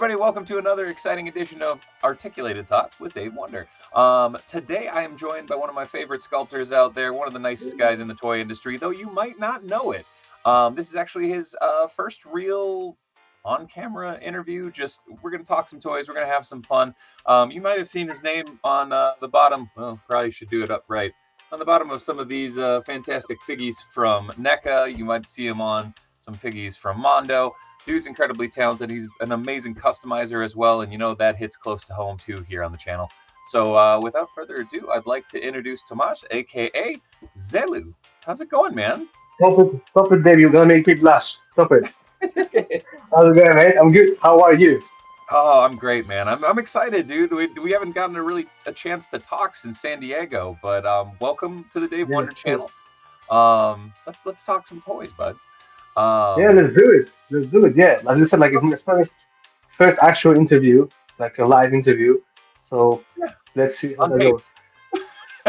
everybody. Welcome to another exciting edition of Articulated Thoughts with Dave Wonder. Today, I am joined by one of my favorite sculptors out there, one of the nicest guys in the toy industry, though you might not know it. This is actually his first real on-camera interview. We're going to talk some toys. We're going to have some fun. You might have seen his name on the bottom. Well, probably should do it upright. On the bottom of some of these fantastic figgies from NECA. You might see him on some figgies from Mondo. Dude's incredibly talented. He's an amazing customizer as well, and you know that hits close to home too here on the channel. So without further ado, I'd like to introduce Tomasz, aka Zelu. How's it going, man? Stop it, Dave. You're gonna make me blush. Stop it. How's it going, mate? I'm good. How are you? Oh, I'm great, man. I'm excited, dude. We haven't gotten a chance to talk since San Diego, but welcome to the Dave Wonder channel. Let's talk some toys, bud. Yeah, let's do it. Let's do it. Yeah, as I said, like it's my first actual interview, like a live interview. So Yeah, let's see how on that goes.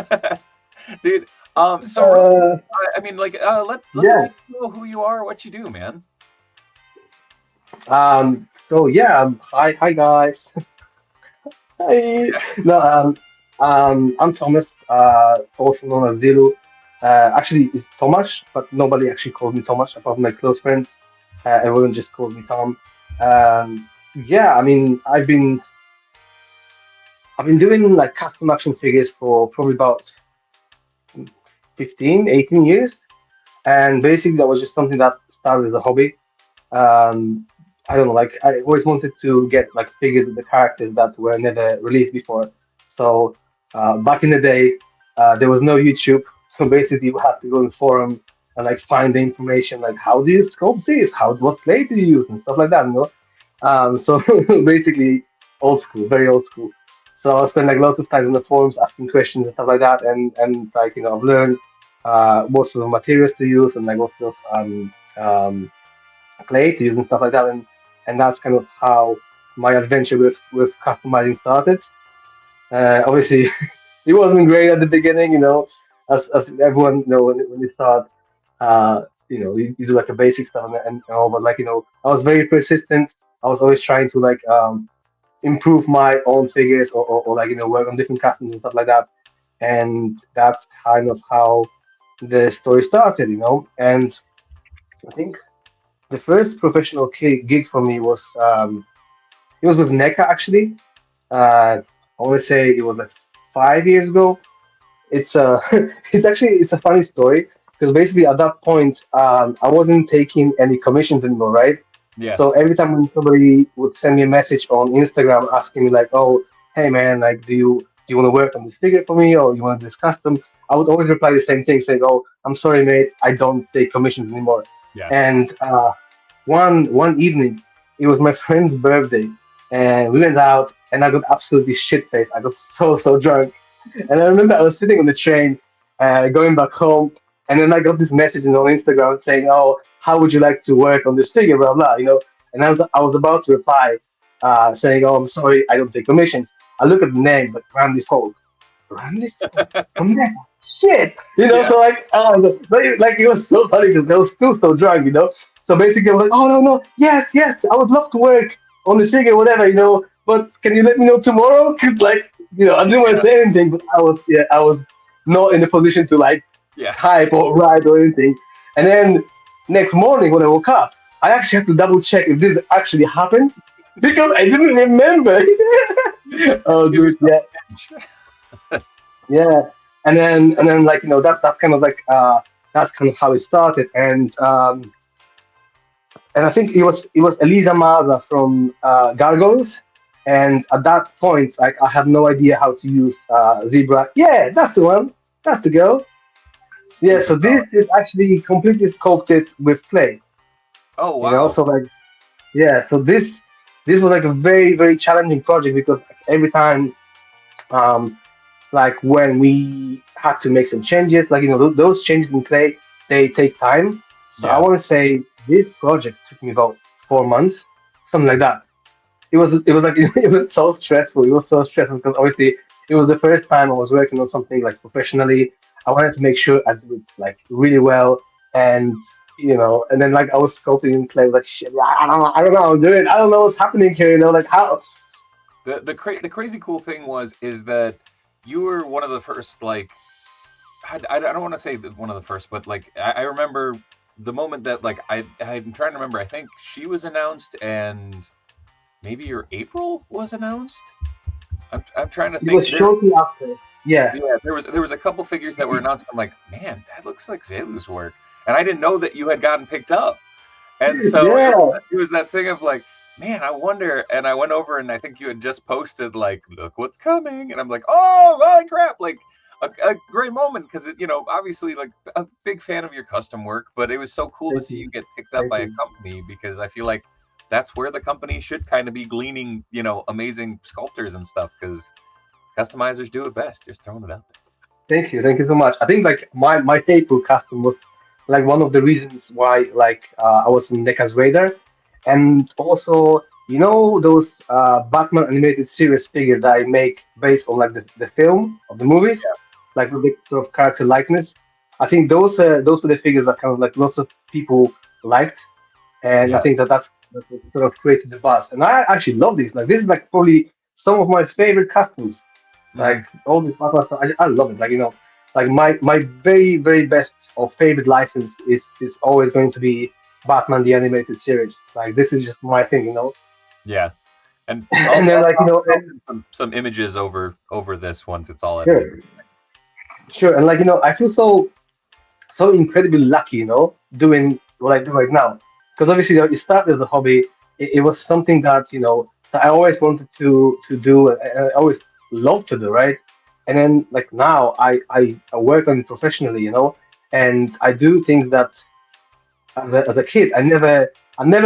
tape. Dude. So Uh, I mean, like, let the yeah. people know who you are, what you do, man. So yeah. Hi guys. Hi. No. I'm Thomas. Also known as Zelu. Actually, it's Tomasz, but nobody actually called me Tomasz apart from my close friends. Everyone just called me Tom. Yeah. I mean, I've been doing like custom action figures for probably about 15, 18 years. And basically, that was just something that started as a hobby. Um, I don't know, like I always wanted to get like figures of the characters that were never released before. So back in the day, there was no YouTube. So basically, you had to go in the forum and like find the information, like how do you sculpt this? What clay do you use and stuff like that, you know? So basically, old school, very old school. So I spent like lots of time on the forums asking questions and stuff like that, and like I've learned what sort of materials to use and like what sort of clay to use and stuff like that, and that's kind of how my adventure with customizing started. Obviously, it wasn't great at the beginning, as everyone when you start, you do like the basic stuff and all, but like I was very persistent. I was always trying to like improve my own figures or like work on different customs and stuff like that, and that's kind of how the story started, and I think the first professional gig for me was it was with NECA actually. I want to say it was like 5 years ago. It's it's a funny story because basically at that point I wasn't taking any commissions anymore, right? Yeah. So every time when somebody would send me a message on Instagram asking me like, "Oh, hey man, like, do you want to work on this figure for me, or you want this custom?" I would always reply the same thing, saying, "Oh, I'm sorry, mate, I don't take commissions anymore." Yeah. And one evening, it was my friend's birthday, and we went out, and I got absolutely shit faced. I got so drunk, and I remember I was sitting on the train, going back home, and then I got this message on Instagram saying, "Oh, how would you like to work on this figure?" Blah blah, And I was about to reply, saying, "Oh, I'm sorry, I don't take commissions." I look at the names like Randy Folk, Randy Folk from there. Shit, Yeah. So like, like it was so funny because I was still so drunk. So basically, I was like, "Oh no, yes, yes, I would love to work on the figure, whatever. But can you let me know tomorrow?" Because like, I didn't want to Yeah. say anything, but I was not in a position to like Yeah. type or write or anything. And then next morning when I woke up, I actually had to double check if this actually happened because I didn't remember. Oh, Give dude, yourself yeah, a pinch. yeah. And then like that's kind of like that's kind of how it started. And I think it was Elisa Maza from Gargoyles. And at that point, like I had no idea how to use Zebra. Yeah, that's the one. That's the girl. Yeah, Super so this solid. is actually completely sculpted with clay. Oh wow. So like so this was like a very very challenging project because like, every time um like when we had to make some changes, like those changes in clay, they take time. So I Yeah. want to say this project took me about 4 months, something like that. It was like it was so stressful. It was so stressful because obviously it was the first time I was working on something like professionally. I wanted to make sure I do it like really well, and And then like I was sculpting in clay, like shit, I don't know, how I'm doing, I don't know what's happening here, like how. The crazy cool thing was is that you were one of the first, like, I don't want to say that one of the first, but like I remember the moment that, like, I'm trying to remember. I think she was announced, and maybe your April was announced. I'm trying to It was think. shortly after. Yeah. Yeah, there was a couple figures that were announced. I'm like, man, that looks like Zelu's work, and I didn't know that you had gotten picked up. And so Yeah. it was that thing of like, man, I wonder. And I went over, and I think you had just posted like, look what's coming, and I'm like, oh, holy crap! Like a great moment, because obviously, like, a big fan of your custom work, but it was so cool to Thank see you. you get picked up Thank by a you. company, because I feel like that's where the company should kind of be gleaning, amazing sculptors and stuff, because customizers do it best. Just throwing it out Thank you. Thank you so much. I think like my April custom was like one of the reasons why like I was in Neca's radar, and also those Batman animated series figures that I make based on like the film of the movies, like with the sort of character likeness. I think those were the figures that kind of like lots of people liked, and I there. think that's what sort of created the buzz. And I actually love these. Like this is like probably some of my favorite customs. Yeah. Like all the Batman stuff, I love it. Like like my very very best or favorite license is always going to be Batman the animated series. Like this is just my thing. Yeah, and And then like I'll and send some images over this once it's all edited. sure, sure, and like I feel so incredibly lucky, doing what I do right now. Because obviously, it started as a hobby. It was something that that I always wanted to do, and I always loved to do, right? And then like now, I work on it professionally, and I do things that as a kid I never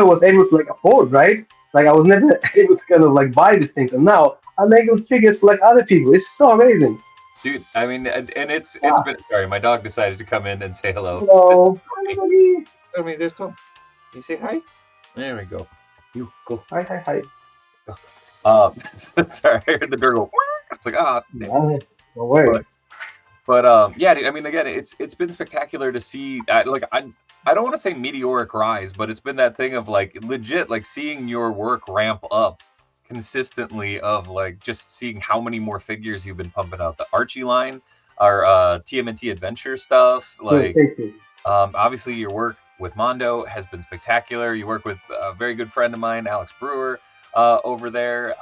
was able to like afford, right? Like I was never able to kind of like buy these things, and now I make those figures for like other people. It's so amazing. Dude, I mean, and it's Yeah. been, sorry, my dog decided to come in and say hello. This is Hello, Tony. everybody. Tony, there's Tom. Can you say hi? There we go. You go. Hi, hi, hi. Go. Sorry, I heard the dog go. It's like, damn. No, no But worry. yeah, dude, I mean, again, it's been spectacular to see. Like, I don't want to say meteoric rise, but it's been that thing of like legit, like seeing your work ramp up consistently, of like just seeing how many more figures you've been pumping out. The Archie line, our TMNT Adventure stuff, No, like, thank you. obviously your work with Mondo has been spectacular. You work with a very good friend of mine, Alex Brewer, over there.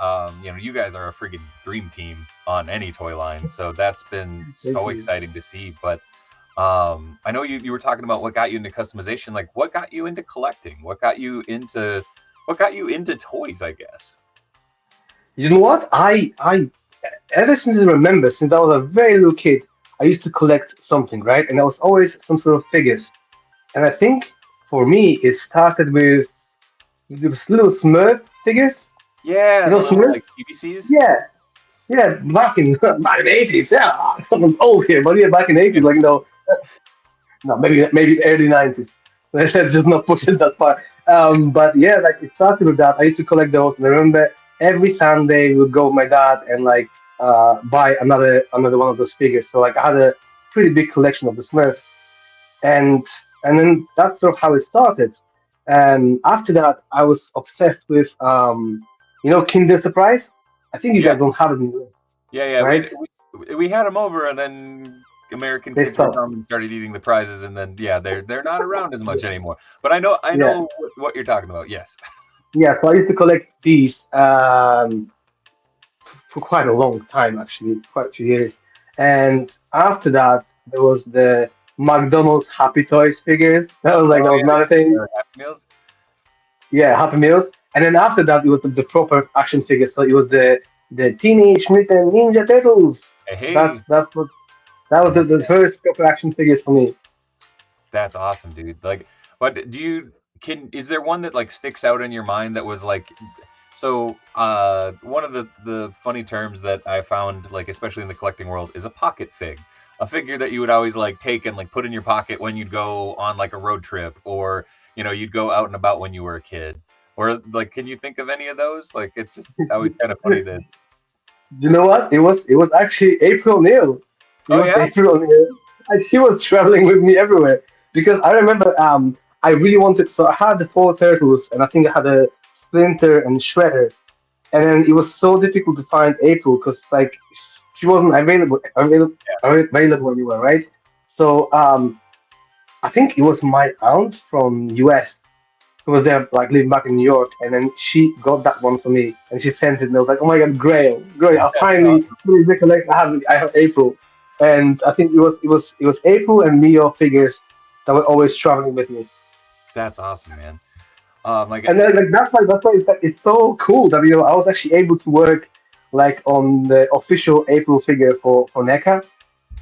You guys are a freaking dream team on any toy line, so that's been Thank so you. exciting to see. But I know you were talking about what got you into customization. Like, what got you into collecting? What got you into toys, I guess? You know what? I ever since I remember, since I was a very little kid, I used to collect something, right? And there was always some sort of figures. And I think for me, it started with those little Smurf figures. Yeah, You the know little, Smurf? like, PVCs. Yeah, yeah. Back in the 80s. Yeah, someone's old here, but yeah, back in the 80s, like no, maybe early 90s. Let's just not push it that far. But yeah, like it started with that. I used to collect those, and I remember every Sunday we would go with my dad and like buy another one of those figures. So like I had a pretty big collection of the Smurfs, and and then that's sort of how it started. And after that, I was obsessed with Kinder Surprise. I think you Yeah, guys don't have it anymore, yeah. right? We had them over, and then American They kids would stopped. come and started eating the prizes, and then yeah, they're not around as much anymore. But I Yeah, know what you're talking about. Yes. yeah. So I used to collect these. For quite a long time, actually, quite a few years. And after that, there was the McDonald's Happy Toys figures. That Oh was yeah, another thing. Happy Meals. Yeah, Happy Meals. And then after that, it was the proper action figures. So it was the Teenage Mutant Ninja Turtles. Hey, That's hey, that's what that was the first proper action figures for me. that's awesome, dude. Like, but is there one that like sticks out in your mind that was like, so one of the funny terms that I found, like, especially in the collecting world, is a pocket fig. A figure that you would always like take and like put in your pocket when you'd go on like a road trip, or you'd go out and about when you were a kid. Or like, can you think of any of those? Like, it's just always kind of funny that. You know what? It was actually April Neil. It Oh was yeah. April Neil, and she was traveling with me everywhere because I remember. I really wanted. So I had the four turtles, and I think I had a Splinter and Shredder, and then it was so difficult to find April because like she wasn't available anywhere, right? So I think it was my aunt from US who was there, like living back in New York, and then she got that one for me, and she sent it, and I was like, "Oh my God, great! I That's finally awesome. really recollect I have April," and I think it was April and Leo figures that were always traveling with me, That's awesome, man. Like, and then like that's why it's so cool that I was actually able to work like on the official April figure for NECA.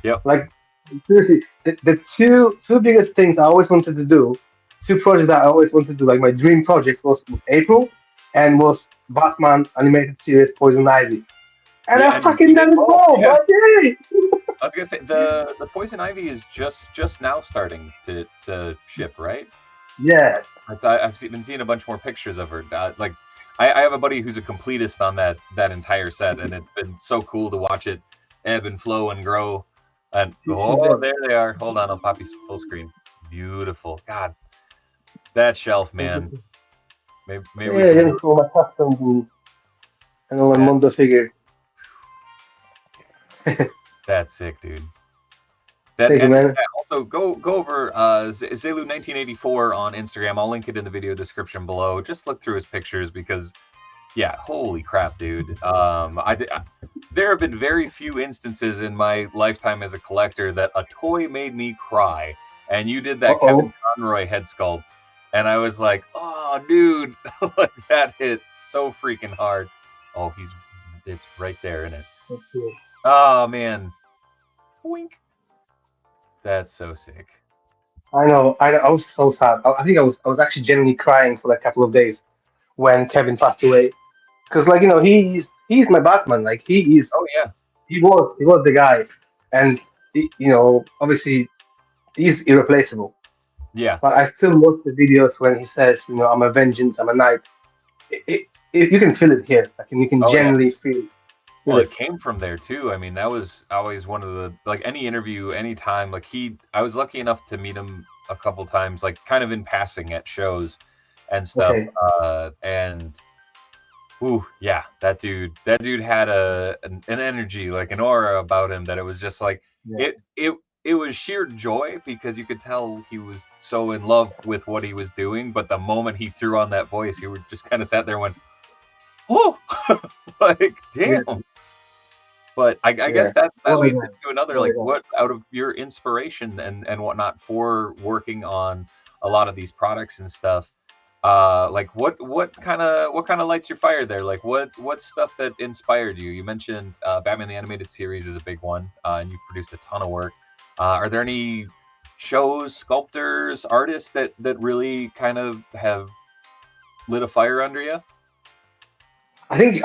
yep. Like seriously, the two biggest things I always wanted to do, two projects that I always wanted to do, like my dream projects was April and was Batman animated series Poison Ivy. And Yeah, I and you fucking did done it both. all, Yeah. buddy! I was gonna say the poison ivy is just now starting to ship, right? Yeah. Been seeing a bunch more pictures of her. Like, I have a buddy who's a completist on that entire set, and it's been so cool to watch it ebb and flow and grow. And She's oh, there. there they are. Hold on, I'll pop you full screen. Beautiful. God, that shelf, man. Maybe we Yeah, can yeah, do for my customs and all my that. Mondo figures. That's sick, dude. That Thank you, and man. yeah, also go over Zelu1984 on Instagram. I'll link it in the video description below. Just look through his pictures because yeah, holy crap, dude. There have been very few instances in my lifetime as a collector that a toy made me cry, and you did Uh that Kevin oh. Conroy head sculpt, and I was like, oh, dude, like that hit so freaking hard. Oh, it's right there in it. Oh man, wink. That's so sick. I know. I was so sad. I think I was actually genuinely crying for like a couple of days when Kevin passed away. Because like he's my Batman. Like Oh yeah, he was the guy, and obviously he's irreplaceable. yeah. But I still watch the videos when he says, I'm a vengeance, I'm a knight. You can feel it here. Like, and you can Oh yeah. genuinely feel Well, it. it came from there too. I mean, that was always one of the like any interview, any time. Like I was lucky enough to meet him a couple times, like kind of in passing at shows and stuff. Okay. And ooh, yeah, that dude had an energy, like an aura about him that it was just like Yeah. it was sheer joy because you could tell he was so in love with what he was doing. But the moment he threw on that voice, he would just kind of sat there and went, oh, like Yeah. damn. But I Yeah. guess that What a leads guy. into another, What a like, guy. what out of your inspiration and whatnot for working on a lot of these products and stuff, like what kind of lights your fire there? Like what stuff that inspired you? You mentioned Batman the Animated Series is a big one, and you've produced a ton of work. Are there any shows, sculptors, artists that really kind of have lit a fire under you? I think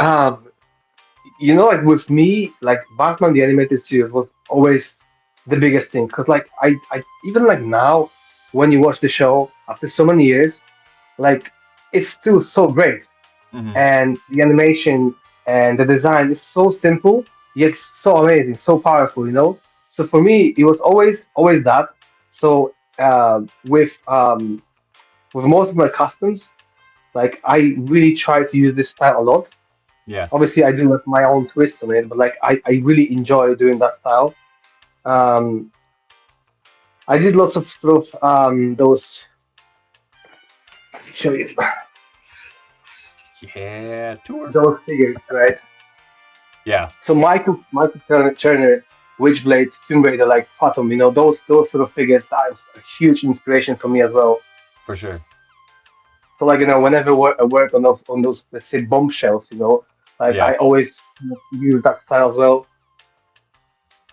like with me, like Batman the animated series was always the biggest thing because like I even like now when you watch the show after so many years, like it's still so great, Hmm. and the animation and the design is so simple yet so amazing, so powerful. So for me, it was always that. So with most of my customs, like I really try to use this style a lot. Yeah. Obviously, I do like my own twist on it, but like I really enjoy doing that style. Um, I did lots of stuff. Those show you Yeah. Tour. those figures, right? Yeah, So Michael Turner, Witchblade, Tomb Raider, like Fathom, those sort of figures. That is a huge inspiration for me as well. for sure. So like whenever I work on those let's say bombshells, like Yeah. I always use that style as well.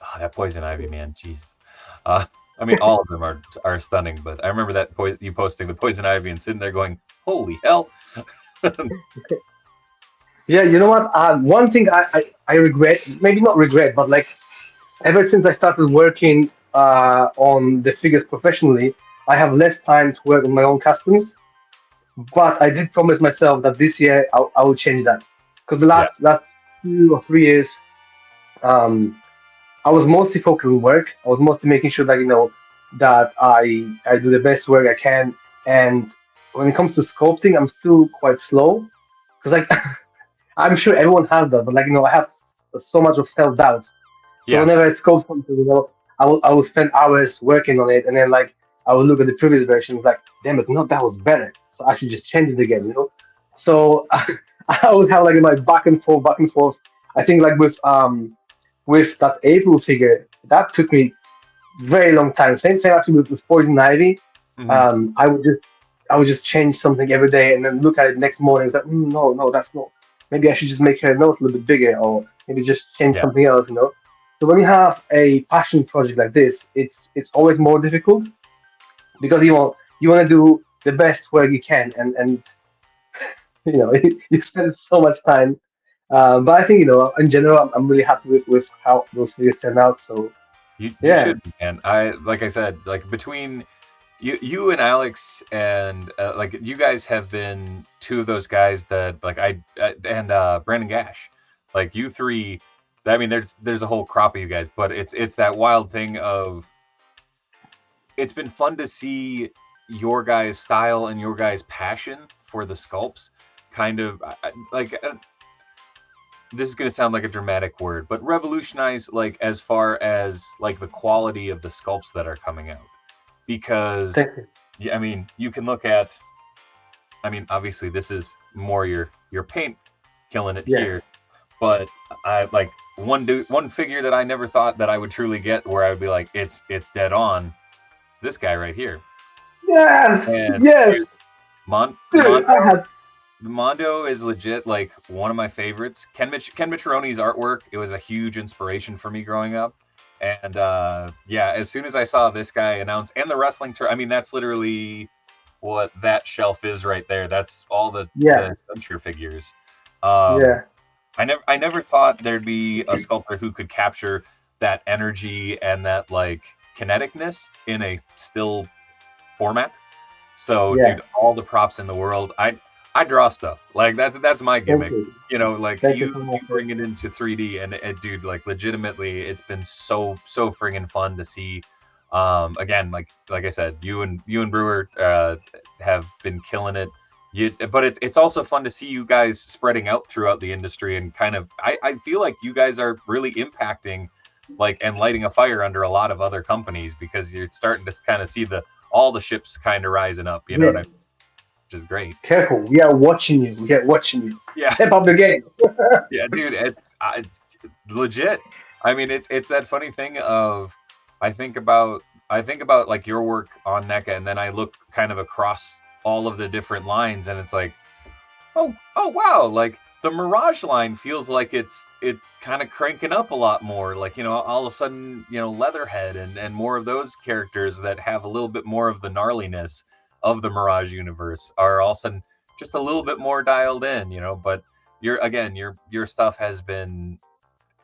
Oh, that poison ivy, man. Jeez. Uh, I mean, all of them are stunning, but I remember that you posting the poison ivy and sitting there going, "Holy hell!" Yeah, you know what? One thing I regret, maybe not regret, but like ever since I started working on the figures professionally, I have less time to work on my own customs. But I did promise myself that this year I will change that. Because the Yeah, last 2 or 3 years, um, I was mostly focused on work. I was mostly making sure that that I do the best work I can, And when it comes to sculpting, I'm still quite slow because like I'm sure everyone has that, but like I have so much of self doubt. So Yeah. whenever I scope something, I will spend hours working on it, and then like I will look at the previous versions, like, damn it, no, that was better. So I should just change it again. So I always have like my back and forth, back and forth. I think like with that April figure, that took me very long time. Same actually with Poison Ivy. Hmm. Um, I would just I would just change something every day and then look at it next morning and say, no, no, that's not. Maybe I should just make her nose a little bit bigger, or maybe just change Yeah. something else. So when you have a passion project like this, it's always more difficult because you want to do the best work you can, and you spend so much time. But I think in general, I'm really happy with how those videos turn out. So You yeah, should be, man. Like I said, like between you and Alex and like you guys have been two of those guys that like and Brandon Gash, like you three. I mean, there's a whole crop of you guys, but it's that wild thing of it's been fun to see your guys' style and your guys' passion for the sculpts kind of like this is going to sound like a dramatic word, but revolutionize like as far as like the quality of the sculpts that are coming out. Because thank you. yeah, I mean, you can look at I mean, obviously this is more your paint killing it Yeah. here, but I like one figure that I never thought that I would truly get where I would be like it's dead on. It's this guy right here. Yes, And yes, dude, Mon dude. I Mondo had Mondo is legit like one of my favorites. Ken Micherone's artwork, it was a huge inspiration for me growing up. And yeah, as soon as I saw this guy announce and the wrestling tour, I mean that's literally what that shelf is right there. That's all the yeah, adventure figures. Um yeah. I never thought there'd be a sculptor who could capture that energy and that like kineticness in a still format. So, Yeah, dude, all the props in the world. I draw stuff. Like that's my thank gimmick. you. Like Thank you you so much. you bring it into 3D and dude, like legitimately, it's been so friggin' fun to see. Again, like I said, you and Brewer have been killing it. But it's also fun to see you guys spreading out throughout the industry and kind of. I feel like you guys are really impacting, like and lighting a fire under a lot of other companies because you're starting to kind of see all the ships kind of rising up. You know what I Yeah, mean? Which is great. careful. We are watching you. We are watching you. Yeah, Step up the game. yeah, dude, legit. I mean, it's that funny thing of I think about I think about like your work on NECA, and then I look kind of across all of the different lines, and it's like, oh wow, like the Mirage line feels like it's kind of cranking up a lot more. Like all of a sudden, Leatherhead and more of those characters that have a little bit more of the gnarliness of the Mirage universe are all of a sudden just a little bit more dialed in. But your stuff has been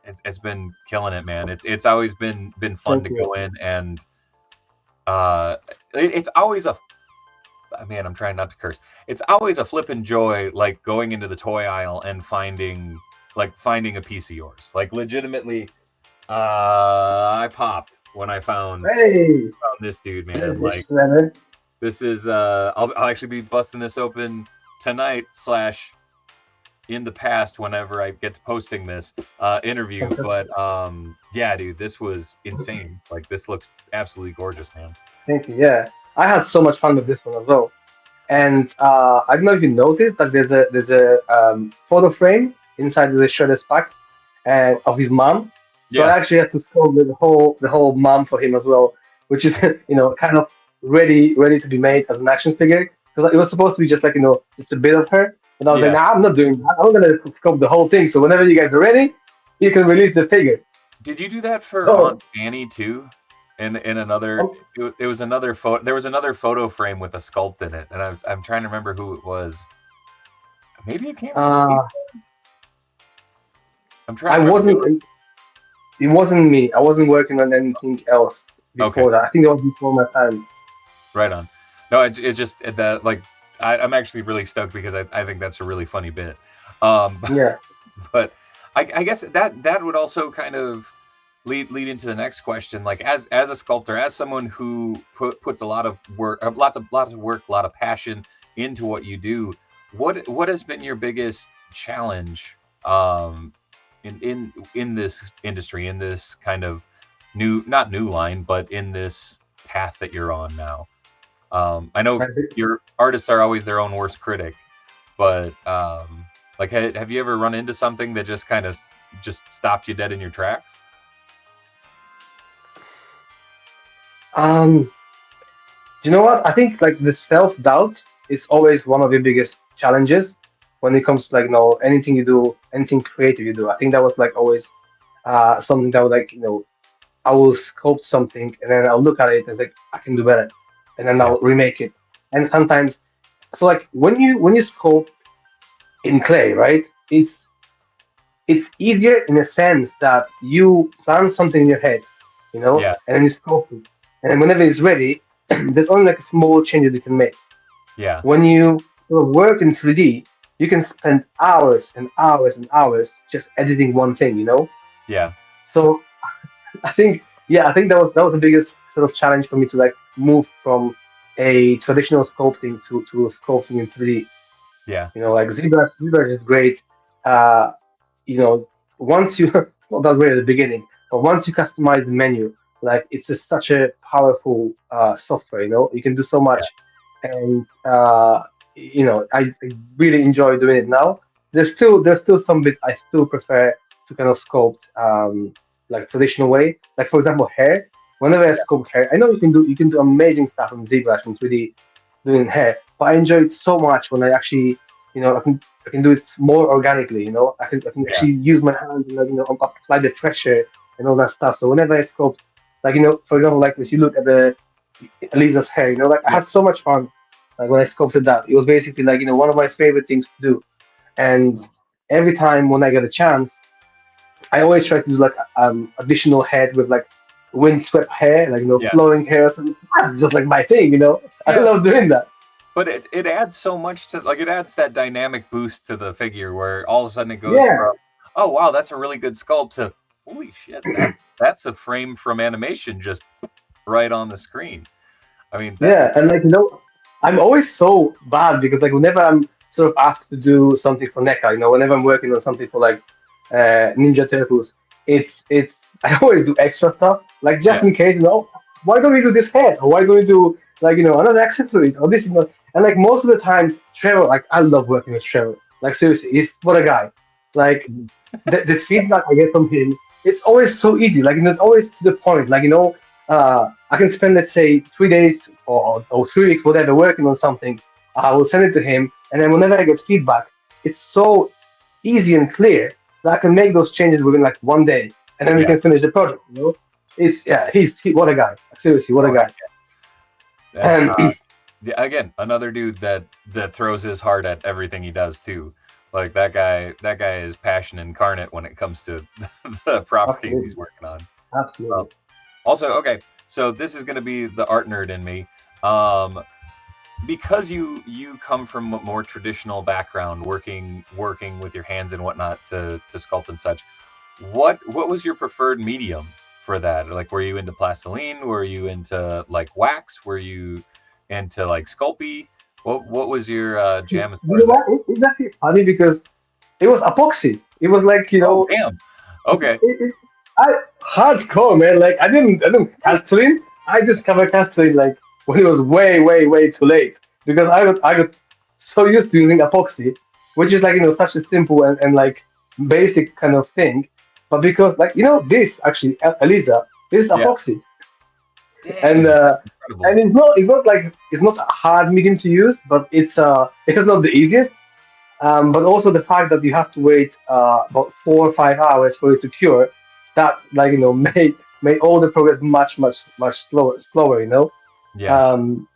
it's been killing it, man. It's always been fun Thank to you. go in and uh it's always a man, I'm trying not to curse. It's always a flippin' joy, like going into the toy aisle and finding a piece of yours. Like legitimately, I popped when I Hey, found this dude, there's man. this Like shredder. this is I'll actually be busting this open tonight slash in the past whenever I get to posting this interview. But yeah, dude, this was insane. Like this looks absolutely gorgeous, man. Thank you. Yeah, I had so much fun with this one as well. And I don't know if you noticed that there's a photo frame inside the shredder's pack and of his mom. So Yeah, I actually had to sculpt the whole mom for him as well, which is kind of ready to be made as an action figure because it was supposed to be just like just a bit of her. But I was like, yeah. nah, I'm not doing that. I'm gonna sculpt the whole thing. So whenever you guys are ready, you can release the figure. Did you do that for Aunt So Annie too? In another, um, it was another photo. There was another photo frame with a sculpt in it, and I'm trying to remember who it was. Maybe it came from Steve. uh, I'm trying I to remember. wasn't. It wasn't me. I wasn't working on anything else Okay, before that. I think that was before my time. right on. No, it just that like I'm actually really stoked because I think that's a really funny bit. Um, Yeah. but I guess that would also kind of lead into the next question. Like as a sculptor, as someone who puts a lot of work, lots of work, a lot of passion into what you do, what has been your biggest challenge in this industry, in this kind of not new line, but in this path that you're on now? I know your artists are always their own worst critic, but like, have you ever run into something that just kind of just stopped you dead in your tracks? Um, you know what? I think like the self doubt is always one of the biggest challenges when it comes to like anything you do, anything creative you do. I think that was like always something that would like I will sculpt something and then I'll look at it and it's like I can do better, and then Yeah, I'll remake it. And sometimes, so like when you sculpt in clay, right? It's easier in a sense that you plan something in your head, yeah, and then you sculpt it, and then whenever it's ready, there's only like small changes you can make. yeah, When you sort of work in 3D, you can spend hours and hours and hours just editing one thing, yeah, So I think that was the biggest sort of challenge for me to like move from a traditional sculpting to sculpting in 3D. yeah, Like ZBrush is great. Uh, once you it's not that great at the beginning, but once you customize the menu, like it's just such a powerful software. You can do so yeah, much, and I really enjoy doing it now. There's still some bits I still prefer to kind of sculpt like traditional way. Like for example, hair. Whenever I yeah, sculpt hair, I know you can do amazing stuff on ZBrush and 3D doing hair, but I enjoy it so much when I actually I can do it more organically. I can yeah, actually use my hands and like, apply the pressure and all that stuff. So whenever I sculpt, like for example, like if you look at the Elisa's hair, like I yeah, had so much fun like when I sculpted that. It was basically like one of my favorite things to do. And every time when I get a chance, I always try to do like additional head with like windswept hair, like yeah, flowing hair. So that's just like my thing. I yeah. love doing that. But it adds so much to, like, it adds that dynamic boost to the figure where all of a sudden it goes Yeah. from, oh wow, that's a really good sculpt, to holy shit, that's a frame from animation just right on the screen. I mean, that's Yeah, and like I'm always so bad because like whenever I'm sort of asked to do something for NECA, whenever I'm working on something for like Ninja Turtles, it's I always do extra stuff like just yeah, in case. Why don't we do this head or why don't we do like another accessories or this and like most of the time Trevor, like I love working with Trevor, like seriously, he's what a guy. Like the feedback I get from him, it's always so easy. Like it's always to the point. Like I can spend, let's say, 3 days or 3 weeks, whatever, working on something. I will send it to him, and then whenever I get feedback, it's so easy and clear that I can make those changes within like one day, and then we yeah. can finish the project. It's yeah, what a guy. Seriously, what a Oh heck guy. yeah. And And yeah, again, another dude that throws his heart at everything he does too. Like that guy is passion incarnate when it comes to the properties absolutely, he's working on. absolutely. Also, okay, so this is going to be the art nerd in me. Um, because you come from a more traditional background, working with your hands and whatnot to sculpt and such. What was your preferred medium for that? Like, were you into plastiline? Were you into like wax? Were you into like Sculpey? What was your jam as You far know as that? what? It's actually funny because it was epoxy. It was like Oh, damn. Okay. I hardcore man. Like I didn't Catherine. I discovered Catherine like when it was way, way, way too late because I got so used to using epoxy, which is like such a simple and like basic kind of thing, but because like this actually Elisa, this is Yeah. epoxy, and Dang. uh, Incredible. and it's not like it's not a hard medium to use, but it is not the easiest. But also the fact that you have to wait about 4 or 5 hours for it to cure, that like made all the progress much much much slower. Yeah. Um,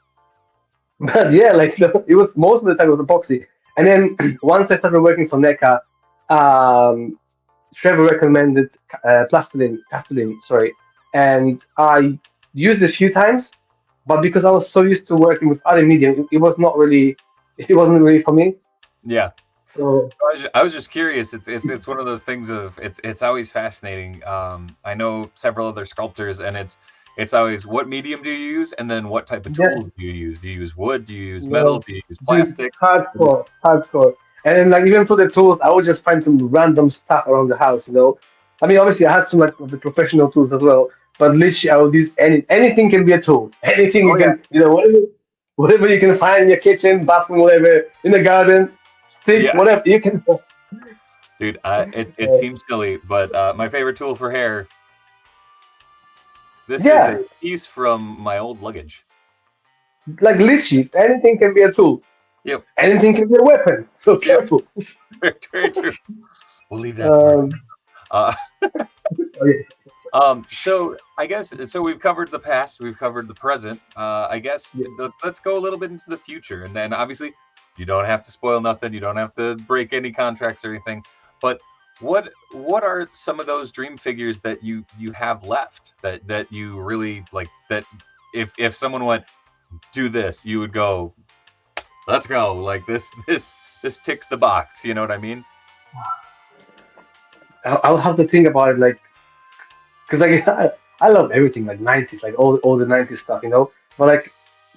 but yeah, like it was most of the time it was epoxy, and then once I started working for NECA, um, Trevor recommended Plastiline, sorry, and I used it a few times, but because I was so used to working with other medium, it was not really, it wasn't really for me. Yeah. So I was just curious. It's one of those things of it's always fascinating. I know several other sculptors, and it's always what medium do you use, and then what type of yeah, tools do you use? Do you use wood? Do you use metal? no, Do you use dude, plastic? hardcore, hardcore. And then like even for the tools, I would just find some random stuff around the house, you know. I mean, obviously, I had some like of the professional tools as well, but literally, I would use anything can be a tool. Anything Oh you yeah, can, you know, whatever you can find in your kitchen, bathroom, whatever, in the garden, stick, yeah, whatever you can. dude. It Uh, seems silly, but my favorite tool for hair. This is a yeah, piece from my old luggage. like literally, anything can be a tool. Yep, Anything can be a weapon. So yep. careful. Very, very true. We'll leave that part. Um, Uh, oh, yeah. so I guess so. We've covered the past, we've covered the present. I guess Yeah. let's go a little bit into the future, and then obviously you don't have to spoil nothing. You don't have to break any contracts or anything. But what are some of those dream figures that you have left that you really like? That if someone went do this, you would go, let's go. Like this ticks the box. You know what I mean? I'll have to think about it, like, because like I love everything like '90s, like all the '90s stuff, you know. But like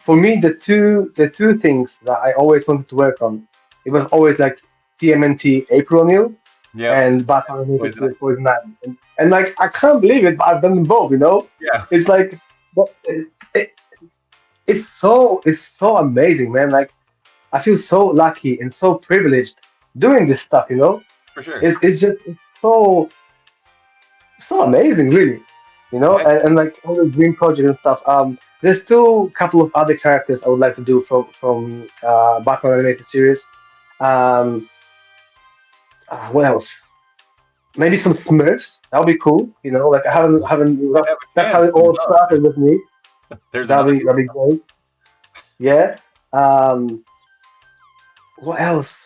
for me, the two things that I always wanted to work on, it was always like TMNT April O'Neil Yep. and Batman Animated Poison. Series Poison Ivy. And like I can't believe it, but I've done them both, you know. Yeah, It's like but it, it's so amazing, man. Like I feel so lucky and so privileged doing this stuff, you know. for sure. It's so amazing, really. You know, Yeah. and like all the dream project and stuff. There's two couple of other characters I would like to do from Batman animated series. Um, what else? Maybe some Smurfs. That would be cool. You know, like I haven't. Might have a That's how chance. it Who all knows? started with me. There's That'd another be that'd be great. Yeah. Um, what else?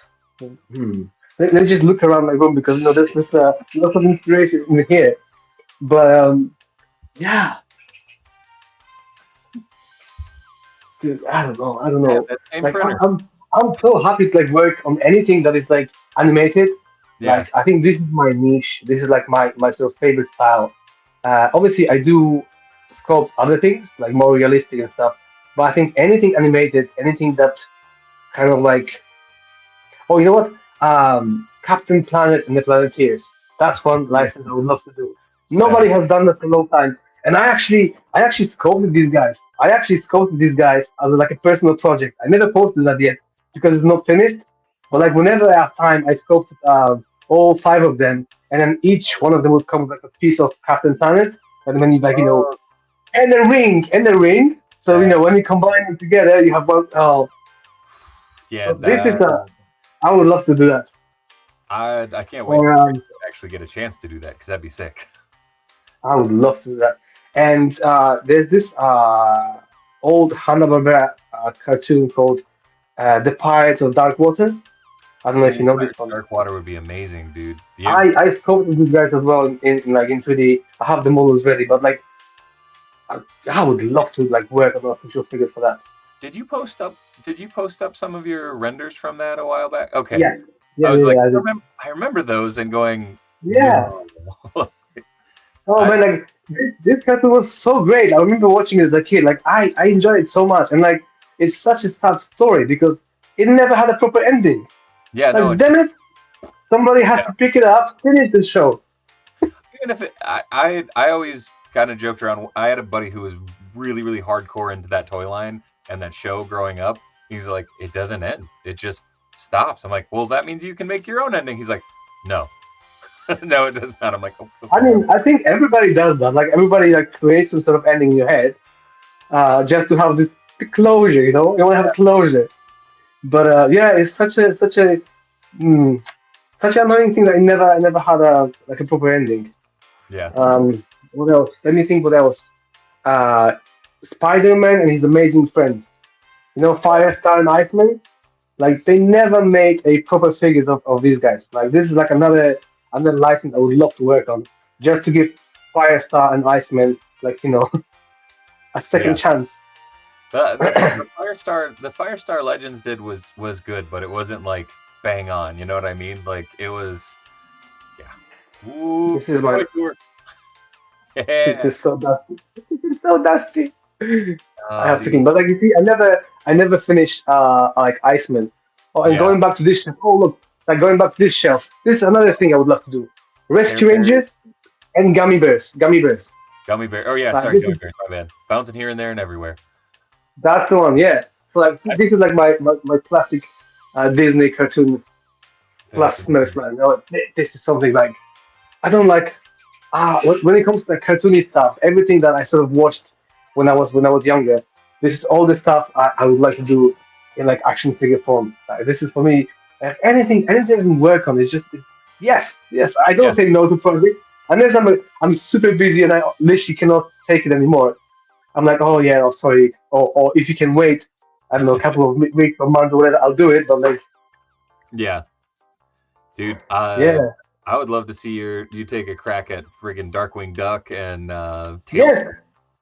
Hmm. Let's just look around my room because you know there's lots of inspiration in here. But yeah, dude, I don't know. I don't have know. that same Like printer. I'm so happy to like work on anything that is like animated. Yeah. Like I think this is my niche. This is like my sort of favorite style. Obviously, I do sculpt other things like more realistic and stuff. But I think anything animated, anything that kind of like, oh, you know what? Captain Planet and the Planeteers. That's one Yeah. license I would love to do. That Nobody has done that for a long time. And I actually sculpted these guys. I actually sculpted these guys as like a personal project. I never posted that yet because it's not finished. But like whenever I have time, I sculpted all five of them, and then each one of them would come with like a piece of Captain Planet. And when you like oh and a ring. So that when you combine them together, you have one. Oh, yeah so this is that a. I would love to do that. I can't wait Or for you to actually get a chance to do that because that'd be sick. I would love to do that. And there's this old Hanna-Barbera cartoon called The Pirates of Dark Water. I don't know if you Ooh, know this Pirates of one. Dark Water would be amazing, dude. I sculpted these guys as well in like in 3D. I have the models ready, but like I would love to like work on official figures for that. Did you post up did you post up some of your renders from that a while back? Okay. Yeah, yeah, I was yeah, like, yeah. I did. I remember those and going, Yeah. no. Oh I man, like this cartoon was so great. I remember watching it as a kid. Like I enjoyed it so much, and like it's such a sad story because it never had a proper ending. yeah, no, Like it damn did. it, somebody has Yeah. to pick it up, finish the show. Even if I always kind of joked around. I had a buddy who was really, really hardcore into that toy line and that show growing up. He's like, it doesn't end. It just stops. I'm like, well, that means you can make your own ending. He's like, no, no, it does not. I'm like, oh, I okay. mean, I think everybody does that. Like everybody like creates some sort of ending in your head, just to have this closure. You want to have a closure. But yeah, it's mm, such an annoying thing that it never had a like a proper ending. Yeah. What else? Let me think. What else? Uh, Spider-Man and his amazing friends. Firestar and Iceman. Like they never made a proper figures of these guys. Like this is like another license I would love to work on, just to give Firestar and Iceman like a second Yeah. chance. That's what the Firestar Legends did was good, but it wasn't like bang on. You know what I mean? Like it was, yeah. Ooh, This is my. toy tour. This Yeah. is so dusty. It's so dusty. I have to Dude. clean. But like you see, I never finished like Iceman. Oh, and Yeah. going back to this shelf. Oh look, like going back to this shelf. This is another thing I would love to do. Care Rescue Bears, Rangers and gummy bears. Gummy bears. gummy bear. Oh yeah, Like sorry, this gummy is bears. My bad. Bouncing here and there and everywhere. that's the one. Yeah. So like I, this is like my classic Disney cartoon that's plus most man. No, this is something like I don't like when it comes to the cartoony stuff. Everything that I sort of watched when I was younger. This is all the stuff I would like to do in like action figure form. This is for me. Anything I can work on is just yes, yes. I don't yeah. say no to project unless I'm super busy and I literally cannot take it anymore. I'm like, oh yeah, oh sorry, or if you can wait, I don't know, a couple of weeks or months or whatever, I'll do it. But like, Yeah. Dude, yeah, I would love to see you take a crack at friggin' Darkwing Duck and yes, Tailspin.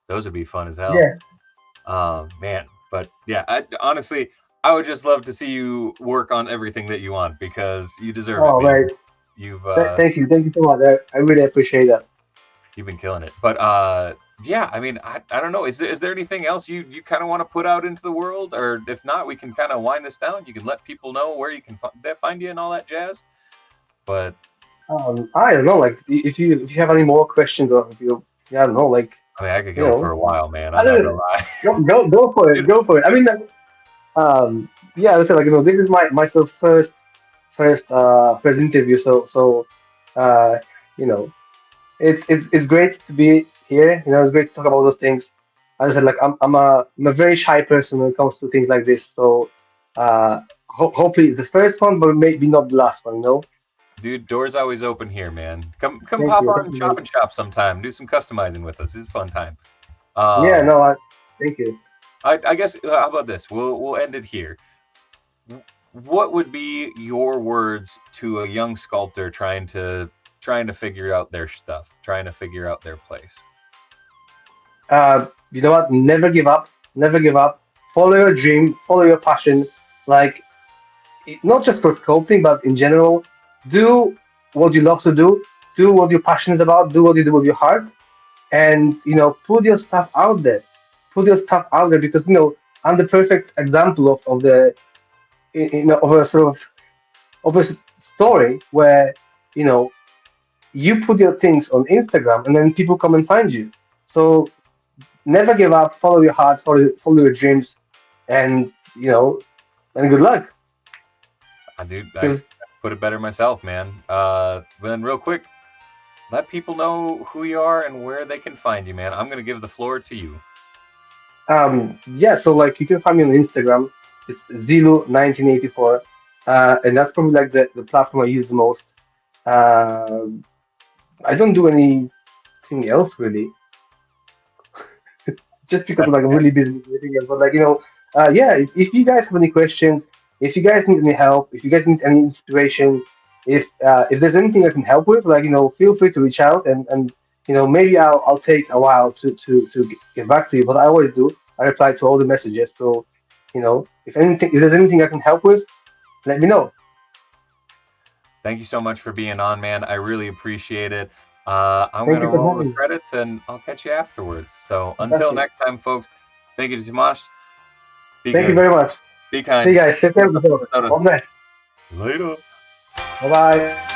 Those would be fun as hell. yeah. Man, but yeah, honestly, I would just love to see you work on everything that you want because you deserve it, Oh man. right, You've thank you so much. I really appreciate that. you've been killing it. But yeah, I mean, I don't know. Is there anything else you kind of want to put out into the world, or if not, we can kind of wind this down. You can let people know where you can find you and all that jazz. But I don't know, like if you have any more questions or if you, yeah, I don't know, like I mean, I could you go for know, a while, man. I I'm not don't gonna know, lie. go for it, Dude, go for it. I mean, like, yeah, I said like this is my sort of first interview, so uh, you know, it's great to be here. It's great to talk about those things. As I said, like I'm a very shy person when it comes to things like this. So hopefully it's the first one, but maybe not the last one. dude, doors always open here, man. Come Thank pop you, on and chop and shop sometime. Do some customizing with us. It's a fun time. yeah, Um, no, thank you. I guess how about this? We'll end it here. What would be your words to a young sculptor trying to figure out their stuff, trying to figure out their place? You know what? Never give up. Never give up. Follow your dream. Follow your passion. Like not just for sculpting, but in general, do what you love to do. Do what you're passionate about. Do what you do with your heart, and put your stuff out there. Put your stuff out there because I'm the perfect example of the of a sort of a story where you know you put your things on Instagram and then people come and find you. So never give up. Follow your heart. Follow your dreams, and and good luck. I 'Cause, put it better myself, man. But then real quick, let people know who you are and where they can find you, man. I'm gonna give the floor to you. yeah, so like you can find me on Instagram. It's Zelu1984, and that's probably like the platform I use the most. Uh, I don't do anything else really, just because I'm like really busy with everything else. But like yeah, if you guys have any questions, if you guys need any help, if you guys need any inspiration, if there's anything I can help with, like feel free to reach out and maybe I'll take a while to get back to you, but I always do. I reply to all the messages, so if there's anything I can help with, let me know. Thank you so much for being on, man. I really appreciate it. I'm Thank gonna you for roll the having me. credits and I'll catch you afterwards. So until Fantastic. next time, folks. Thank you, Tomasz. Be Thank you good. very much. Be See you kind. guys. Take care of yourself. All the best. Later. Bye bye.